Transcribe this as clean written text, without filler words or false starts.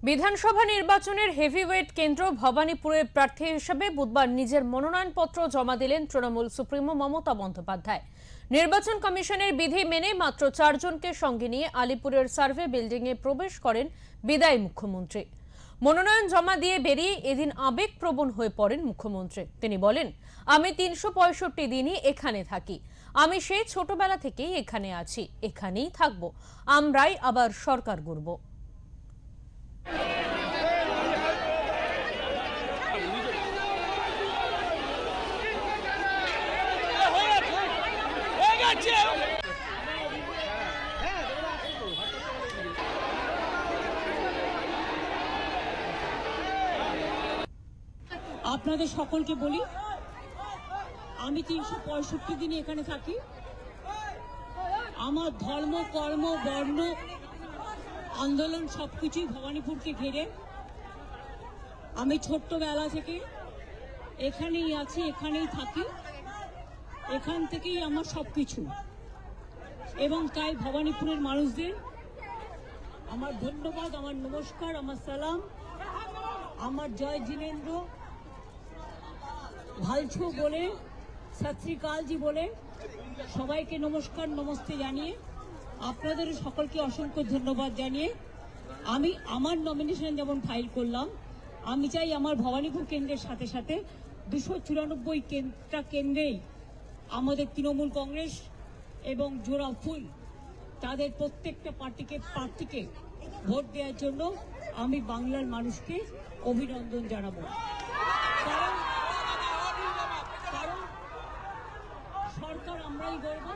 বিধানসভা নির্বাচনের হেভিওয়েট কেন্দ্র ভবানীপুরে প্রার্থী হিসেবে বুধবার নিজের মনোনয়নপত্র জমা দিলেন তৃণমূল সুপ্রিমো মমতা বন্দ্যোপাধ্যায়। নির্বাচন কমিশনের বিধি মেনে মাত্র 4 জনকে সঙ্গে নিয়ে আলিপুরের সার্ভে বিল্ডিংয়ে প্রবেশ করেন বিদায়ী মুখ্যমন্ত্রী। মনোনয়ন জমা দিয়ে বেরিয়ে এদিন আবেগপ্রবণ হয়ে পড়েন মুখ্যমন্ত্রী। তিনি বলেন, আমি 365 দিনই এখানে থাকি। আমি সেই ছোটবেলা থেকেই এখানে আছি, এখানেই থাকব। আমরাই আবার সরকার গড়ব। আপনাদের সকলকে বলি, আমি 365 দিন এখানে থাকি। আমার ধর্ম, কর্ম, বর্ণ, আন্দোলন সবকিছুই ভবানীপুরকে ঘিরে। আমি ছোট্টবেলা থেকে এখানেই আছি, এখানেই থাকি, এখান থেকেই আমার সবকিছু। এবং তাই ভবানীপুরের মানুষদের আমার ধন্যবাদ, আমার নমস্কার, আমার সালাম, আমার জয় জিনেন্দ্র ভালছু বলে, সত শ্রী আকালজি বলে সবাইকে নমস্কার নমস্তে জানিয়ে, আপনাদের সকলকে অসংখ্য ধন্যবাদ জানিয়ে আমি আমার নমিনেশন যেমন ফাইল করলাম, আমি চাই আমার ভবানীপুর কেন্দ্রের সাথে সাথে 294টা কেন্দ্রেই আমাদের তৃণমূল কংগ্রেস এবং জোড়া ফুল তাদের প্রত্যেকটা প্রার্থীকে ভোট দেওয়ার জন্য আমি বাংলার মানুষকে অভিনন্দন জানাবো। কারণ সরকার আমরাই গড়ব।